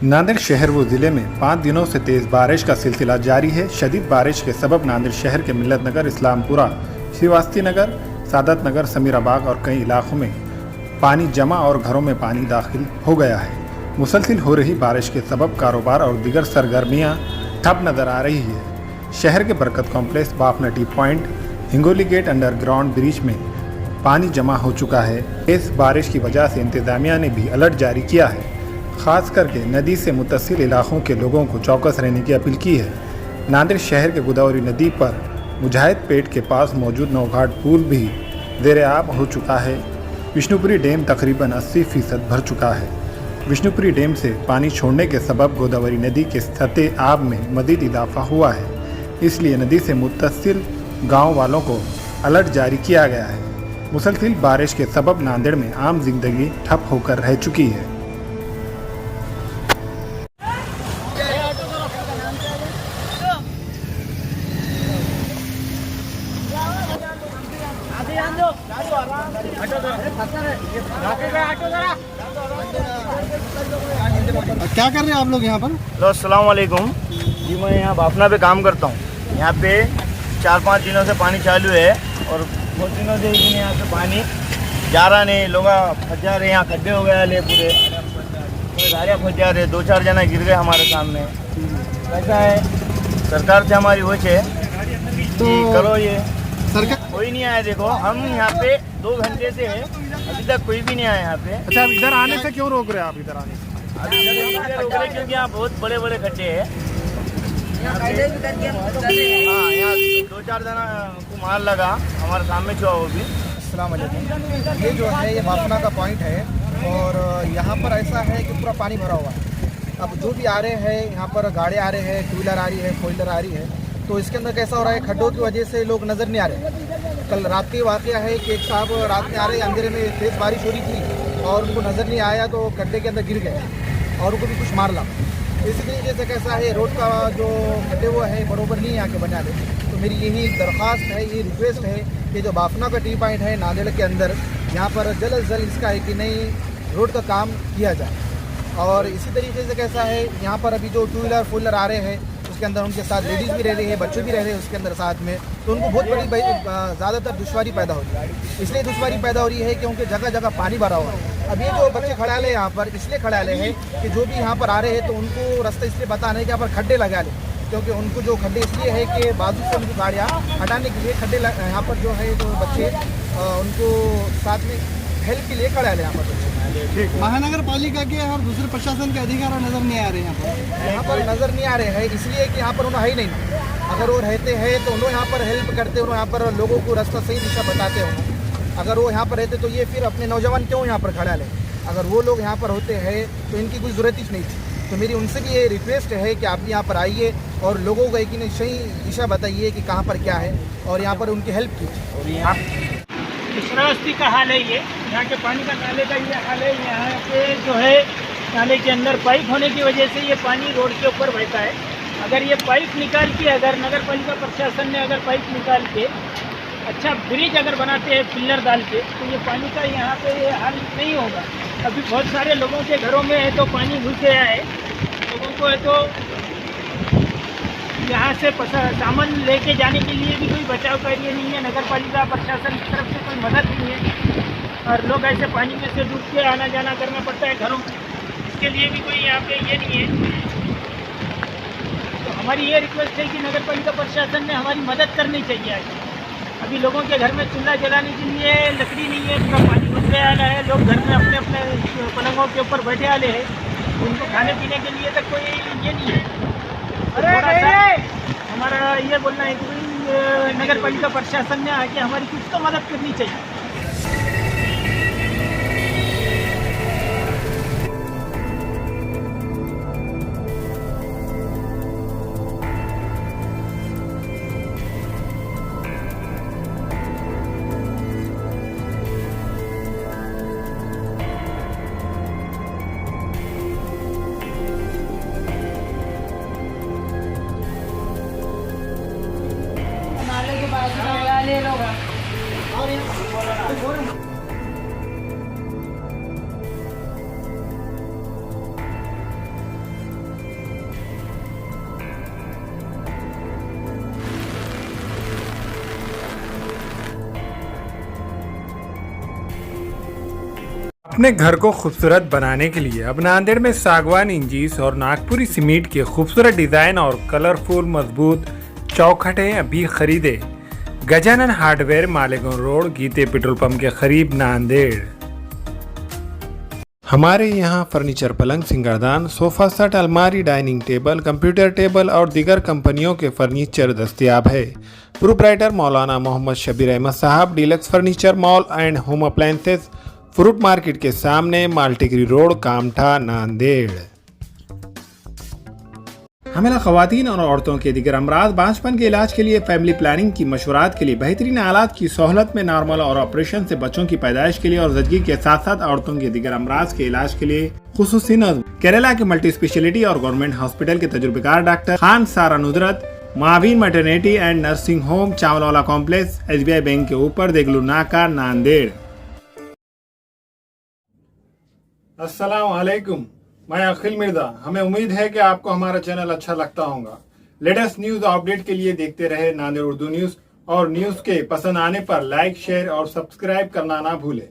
नांदेड़ शहर व जिले में 5 दिनों से तेज बारिश का सिलसिला जारी है। शदीद बारिश के सबब नांदेड़ शहर के मिल्लत नगर, इस्लामपुरा, श्रीवास्ती नगर, सादत नगर, समीराबाग और कई इलाकों में पानी जमा और घरों में पानी दाखिल हो गया है। मुसलसिल हो रही बारिश के सबब कारोबार और दीगर सरगर्मियां ठप नजर आ रही है। शहर के Barkat complex, Bafna tea point, Hingoli gate underground bridge में पानी जमा हो चुका है। इस बारिश की वजह से इंतजामिया ने भी अलर्ट जारी किया है। खास करके नदी से मुत्तसिल इलाकों के लोगों को चौकस रहने की अपील की है। नांदेड़ शहर के गोदावरी नदी पर मुजाहिद पेट के पास मौजूद नौघाट पुल भी ज़ेर आब हो चुका है। विष्णुपुरी डैम तकरीबन 80% भर चुका है। विष्णुपुरी डैम से पानी छोड़ने के सबब गोदावरी नदी के सतह आब में मज़ीद इजाफा हुआ है, इसलिए नदी से मुत्तसिल गाँव वालों को अलर्ट जारी किया गया है। मुसलसिल बारिश के सबब नांदेड़ में आम जिंदगी ठप होकर रह चुकी है। क्या कर रहे हैं आप लोग यहाँ पर? हेलो, अस्सलाम वालेकुम जी। मैं यहाँ बाफना पे काम करता हूँ। यहाँ पे 4-5 दिनों से पानी चालू है और बहुत दिनों से यहाँ से पानी जा रहा नहीं। लोग फंस जा रहे, यहाँ गड्ढे हो गए ले पूरे, गाड़ियाँ फंस जा रहे, 2-4 जना गिर गए हमारे सामने। ऐसा है, सरकार से हमारी वो है तो करो ये। सरकार कोई नहीं आया। देखो, हम यहाँ पे 2 घंटे से है, अभी तक कोई भी नहीं आया यहाँ पे। अच्छा, अब इधर आने से क्यों रोक रहे हैं आप? इधर आने से रोक रहे क्योंकि यहाँ बहुत बड़े बड़े गड्ढे हैं। हाँ, यहाँ 2-4 जना को मार लगा, हमारे सामने जो वो भी। अस्सलाम वालेकुम। ये जो है ये बाफना का पॉइंट है और यहाँ पर ऐसा है कि पूरा पानी भरा हुआ है। अब जो भी आ रहे हैं यहाँ पर, गाड़ी आ रहे हैं, 2 व्हीलर आ रही है, 4 व्हीलर आ रही है, तो इसके अंदर कैसा हो रहा है, खड्डों की वजह से लोग नज़र नहीं आ रहे। कल रात की वाक़या है कि एक साहब रात में आ रहे, अंधेरे में तेज़ बारिश हो रही थी और उनको नज़र नहीं आया तो गड्ढे के अंदर गिर गए और उनको भी कुछ मार ला। इसी तरीके से कैसा है, रोड का जो गड्ढे वो है बरोबर नहीं आके बना दे। तो मेरी यही दरख्वास्त है, ये रिक्वेस्ट है कि जो बाफना का टी पॉइंट है नांदेड़ के अंदर, यहाँ पर जल्द अज जल्द इसका है कि नहीं रोड का काम किया जाए। और इसी तरीके से कैसा है, यहाँ पर अभी जो 2 व्हीलर 4 व्हीलर आ रहे हैं उसके अंदर उनके साथ लेडीज़ भी रह रही है, बच्चे भी रह रहे हैं उसके अंदर साथ में, तो उनको बहुत बड़ी ज़्यादातर दुश्वारी पैदा हो रही है। इसलिए दुश्वारी पैदा हो रही है क्योंकि जगह जगह पानी भरा हुआ है। अब ये जो बच्चे खड़ा ले यहाँ पर इसलिए खड़ा ले हैं कि जो भी यहाँ पर आ रहे हैं तो उनको रास्ता इसलिए बताना है कि यहाँ पर खड्डे लगा ले, क्योंकि उनको जो खड्डे इसलिए है कि बाजू से उनको गाड़ियाँ हटाने के लिए खड्डे यहाँ पर जो है जो बच्चे उनको साथ में हेल्प के लिए खड़ा ले यहाँ पर बच्चे। महानगर पालिका के और दूसरे प्रशासन के अधिकारी नजर नहीं आ रहे यहाँ पर नज़र नहीं आ रहे हैं इसलिए कि यहाँ पर उन्होंने है ही नहीं। अगर वो रहते हैं तो उन्होंने यहाँ पर हेल्प करते, उन्होंने यहाँ पर लोगों को रास्ता सही दिशा बताते हो। अगर वो यहाँ पर रहते तो ये फिर अपने नौजवान क्यों यहाँ पर खड़ा ले? अगर वो लोग यहाँ पर होते हैं तो इनकी कोई ज़रूरत ही नहीं थी। तो मेरी उनसे भी ये रिक्वेस्ट है कि आप यहाँ पर आइए और लोगों को एक सही दिशा बताइए कि कहाँ पर क्या है और यहाँ पर उनकी हेल्प कीजिए। श्रावस्ती का हाल है ये, यहाँ के पानी का नाले का ये हाल है। यहाँ पे जो है नाले के अंदर पाइप होने की वजह से ये पानी रोड के ऊपर बहता है। अगर ये पाइप निकाल के, अगर नगर पालिका प्रशासन ने अगर पाइप निकाल के अच्छा ब्रिज अगर बनाते हैं पिल्लर डाल के, तो ये पानी का यहाँ पे ये हाल नहीं होगा। अभी बहुत सारे लोगों के घरों में है तो पानी घुस गया है। लोगों को है तो यहाँ से सामान लेके जाने के लिए भी कोई बचाव कार्य नहीं है, नगर पालिका प्रशासन की तरफ से कोई मदद नहीं है और लोग ऐसे पानी में से डूब के आना जाना करना पड़ता है घरों में। इसके लिए भी कोई यहाँ पे ये नहीं है। तो हमारी ये रिक्वेस्ट है कि नगर पालिका प्रशासन ने हमारी मदद करनी चाहिए। अभी लोगों के घर में चूल्हा जलाने के लिए लकड़ी नहीं है, पूरा पानी घुस गया है। लोग घर में अपने अपने पलंगों के ऊपर बैठे आले हैं, उनको खाने पीने के लिए तक कोई ये नहीं है। थोड़ा सा हमारा ये बोलना है कि नगर पालिका प्रशासन ने आके हमारी कुछ तो मदद करनी चाहिए। नाले के बाजू में ले लो और अपने घर को खूबसूरत बनाने के लिए अब नांदेड़ में सागवान इंजीस और नागपुरी सीमेंट के खूबसूरत डिजाइन और कलरफुल मजबूत चौखटें अभी खरीदे। गजानन हार्डवेयर, मालेगांव रोड, गीते पेट्रोल पंप के करीब, नांदेड़। हमारे यहाँ फर्नीचर, पलंग, सिंगारदान, सोफा सेट, अलमारी, डाइनिंग टेबल, कंप्यूटर टेबल और दीगर कंपनियों के फर्नीचर दस्तयाब है। प्रोप्राइटर मौलाना मोहम्मद शबीर अहमद साहब, deluxe furniture mall and home appliances, fruit market के सामने, माल्टीगिरी रोड, कामठा, नांदेड़। हमें खवातीन और औरतों के दिगर अमराज, बांझपन के इलाज के लिए, फैमिली प्लानिंग की मशवरात के लिए, बेहतरीन आलात की सहूलत में, नॉर्मल और ऑपरेशन से बच्चों की पैदाइश के लिए और ज़चगी के साथ साथ औरतों के दिगर अमराज के इलाज के लिए खुसूसी नज़्म केरला के मल्टी स्पेशलिटी और गवर्नमेंट हॉस्पिटल के तजुर्बेकार doctor Khan Sara Nudrat, Mavin maternity and nursing home, Chawalwala complex, SBI bank के ऊपर, देगलू नाका, नांदेड़। अस्सलाम वालेकुम, मैं अखिल मिर्जा। हमें उम्मीद है कि आपको हमारा चैनल अच्छा लगता होगा। लेटेस्ट न्यूज अपडेट के लिए देखते रहे नांदेड़ उर्दू न्यूज, और न्यूज के पसंद आने पर लाइक, शेयर और सब्सक्राइब करना ना भूलें।